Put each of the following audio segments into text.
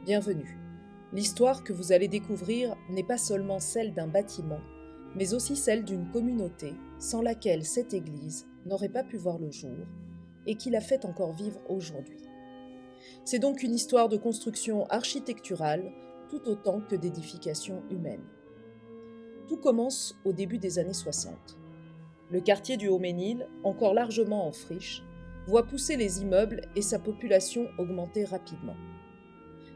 Bienvenue. L'histoire que vous allez découvrir n'est pas seulement celle d'un bâtiment, mais aussi celle d'une communauté sans laquelle cette église n'aurait pas pu voir le jour et qui la fait encore vivre aujourd'hui. C'est donc une histoire de construction architecturale tout autant que d'édification humaine. Tout commence au début des années 60. Le quartier du Haut-Ménil, encore largement en friche, voit pousser les immeubles et sa population augmenter rapidement.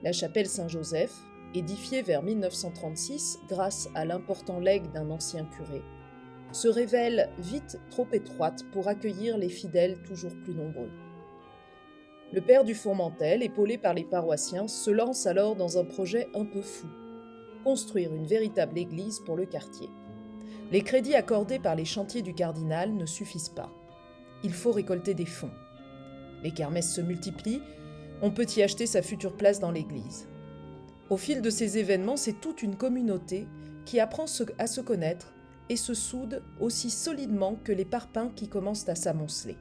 La chapelle Saint-Joseph, édifiée vers 1936 grâce à l'important legs d'un ancien curé, se révèle vite trop étroite pour accueillir les fidèles toujours plus nombreux. Le père du Fourmentel, épaulé par les paroissiens, se lance alors dans un projet un peu fou, construire une véritable église pour le quartier. Les crédits accordés par les chantiers du cardinal ne suffisent pas. Il faut récolter des fonds. Les kermesses se multiplient, on peut y acheter sa future place dans l'église. Au fil de ces événements, c'est toute une communauté qui apprend à se connaître et se soude aussi solidement que les parpaings qui commencent à s'amonceler.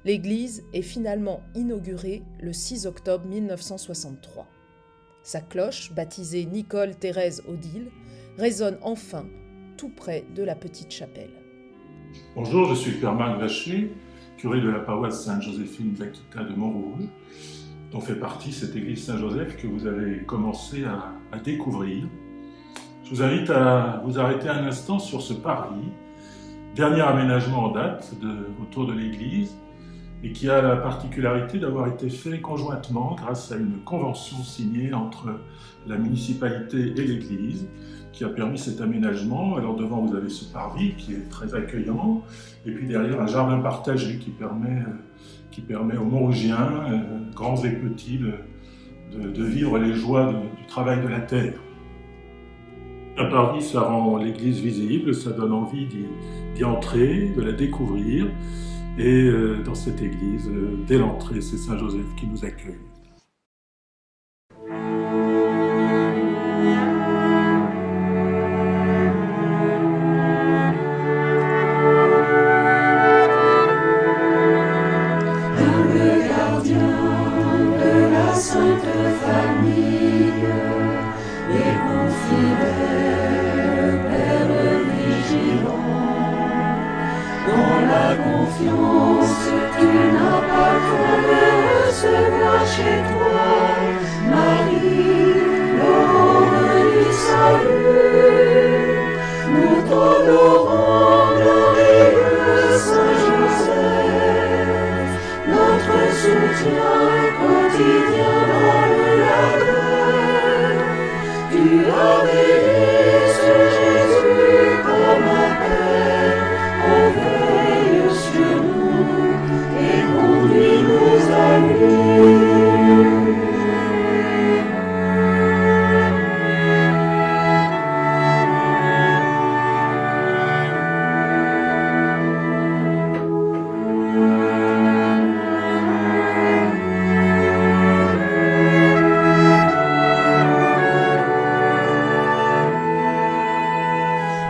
L'église est finalement inaugurée le 6 octobre 1963. Sa cloche, baptisée Nicole-Thérèse Odile, résonne enfin tout près de la petite chapelle. Bonjour, je suis le père Marc Vacher, curé de la paroisse Sainte-Joséphine d'Aquita de Montrouge, dont fait partie cette église Saint-Joseph que vous avez commencé à découvrir. Je vous invite à vous arrêter un instant sur ce parvis, dernier aménagement en date autour de l'église, et qui a la particularité d'avoir été fait conjointement grâce à une convention signée entre la municipalité et l'église, qui a permis cet aménagement. Alors devant, vous avez ce parvis qui est très accueillant, et puis derrière, un jardin partagé qui permet aux Montrougiens, grands et petits, de vivre les joies du travail de la terre. Un parvis, ça rend l'église visible, ça donne envie d'y entrer, de la découvrir. Et dans cette église, dès l'entrée, c'est Saint-Joseph qui nous accueille. Le gardien de la Sainte Famille et mon fidèle Père vigilant. Dans la confiance, tu n'as pas craint de recevoir chez toi Marie, l'aurore du salut. Nous t'honorons, glorieux Saint Joseph, notre soutien quotidien dans le labeur. Tu as veillé sur Jésus comme un père. Veille sur nous et conduis-nous à lui.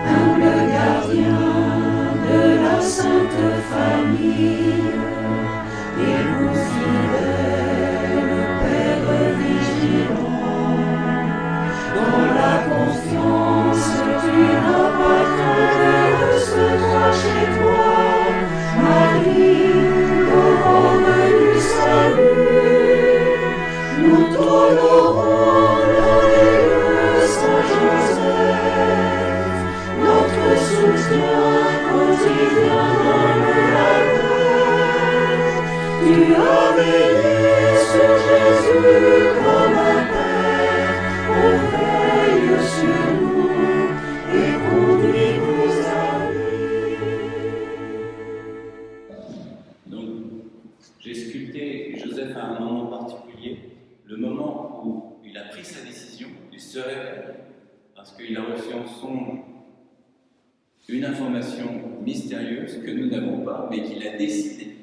Humble gardien de la Sainte Famille et mon fidèle Père vigilant. Dans la confiance, tu n'as pas craint de recevoir chez toi Marie, l'aurore du salut. Nous t'honorons, glorieux Saint Joseph, notre soutien quotidien dans le labeur. Tu as veillé sur Jésus comme un père. Veille sur nous et conduis-nous à lui. Donc, j'ai sculpté Joseph à un moment particulier, le moment où il a pris sa décision, il se réveille, parce qu'il a reçu en songe une information mystérieuse que nous n'avons pas, mais qu'il a décidé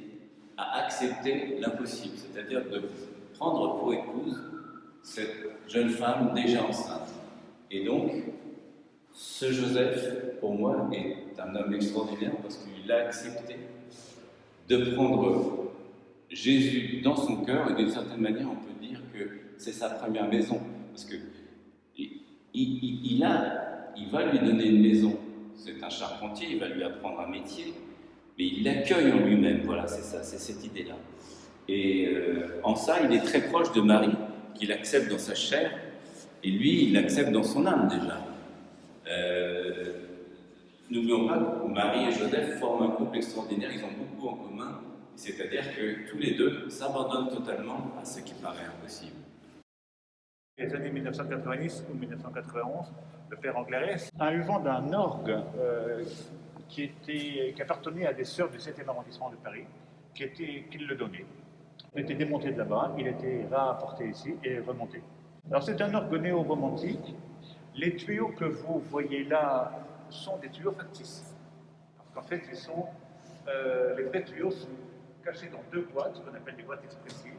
à accepter l'impossible, c'est-à-dire de prendre pour épouse cette jeune femme déjà enceinte. Et donc, ce Joseph, pour moi, est un homme extraordinaire parce qu'il a accepté de prendre Jésus dans son cœur, et d'une certaine manière, on peut dire que c'est sa première maison, parce que il va lui donner une maison. C'est un charpentier, il va lui apprendre un métier, mais il l'accueille en lui-même. Voilà, c'est ça, c'est cette idée-là. Et en ça, il est très proche de Marie, qu'il accepte dans sa chair, et lui, il l'accepte dans son âme déjà. N'oublions pas que Marie et Joseph forment un couple extraordinaire, ils ont beaucoup en commun, c'est-à-dire que tous les deux s'abandonnent totalement à ce qui paraît impossible. Les années 1990 ou 1991, le père Anglares a eu vent d'un orgue qui appartenait à des sœurs du 7e arrondissement de Paris, qui le donnaient. Il était démonté de là-bas, il était rapporté ici et remonté. Alors c'est un orgue néo-romantique. Les tuyaux que vous voyez là sont des tuyaux factices. Parce qu'en fait, les vrais tuyaux sont cachés dans deux boîtes, qu'on appelle des boîtes expressives.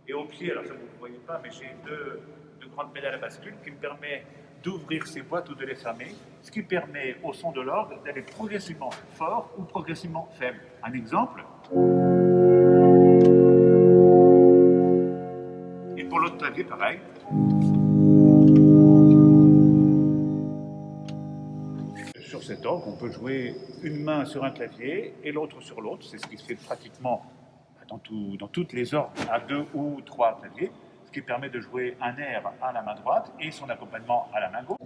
Et au pied, alors ça vous ne voyez pas, mais j'ai deux grandes pédales à bascule qui me permettent d'ouvrir ces boîtes ou de les fermer, ce qui permet au son de l'orgue d'aller progressivement fort ou progressivement faible. Un exemple. Et pour l'autre clavier, pareil. Sur cet orgue, on peut jouer une main sur un clavier et l'autre sur l'autre. C'est ce qui se fait pratiquement dans toutes les orgues à 2 ou 3 claviers, ce qui permet de jouer un air à la main droite et son accompagnement à la main gauche.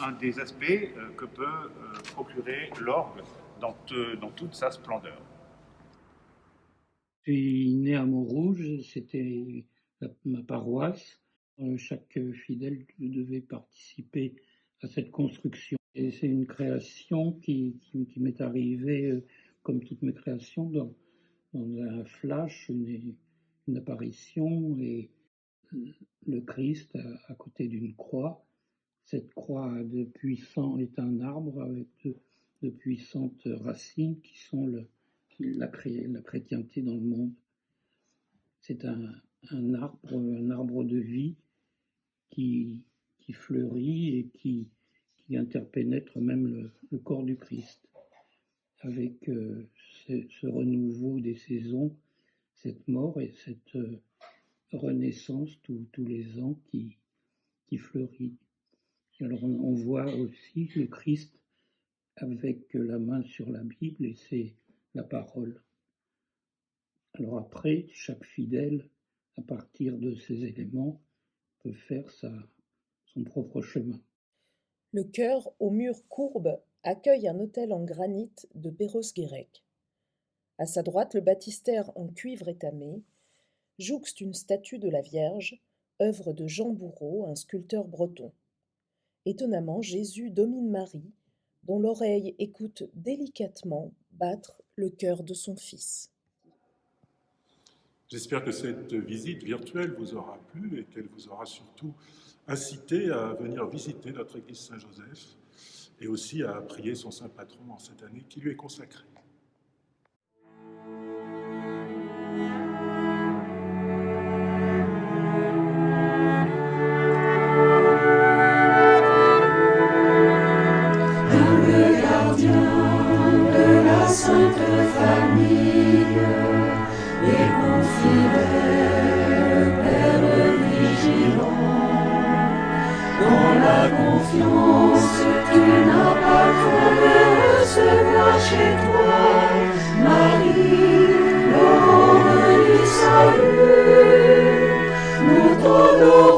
Un des aspects que peut procurer l'orgue dans toute sa splendeur. Je suis né à Montrouge, c'était ma paroisse. Chaque fidèle devait participer à cette construction. Et c'est une création qui m'est arrivée, comme toutes mes créations, dans un flash, une apparition, et le Christ à côté d'une croix. Cette croix est un arbre avec de puissantes racines qui sont la chrétienté dans le monde. C'est un arbre de vie qui fleurit et qui interpénètre même le corps du Christ. Avec ce renouveau des saisons, cette mort et cette renaissance tous les ans qui fleurit. Alors on voit aussi le Christ avec la main sur la Bible et c'est la parole. Alors après, chaque fidèle, à partir de ces éléments, peut faire son propre chemin. Le chœur aux murs courbes accueille un autel en granit de Perros-Guirec. À sa droite, le baptistère en cuivre étamé jouxte une statue de la Vierge, œuvre de Jean Bourreau, un sculpteur breton. Étonnamment, Jésus domine Marie, dont l'oreille écoute délicatement battre le cœur de son Fils. J'espère que cette visite virtuelle vous aura plu et qu'elle vous aura surtout incité à venir visiter notre église Saint-Joseph et aussi à prier son saint patron en cette année qui lui est consacrée. Sainte famille, et confidèle Père vigilant, dans la confiance tu n'as pas craint de recevoir chez toi, Marie, l'aurore du salut, nous t'honorons.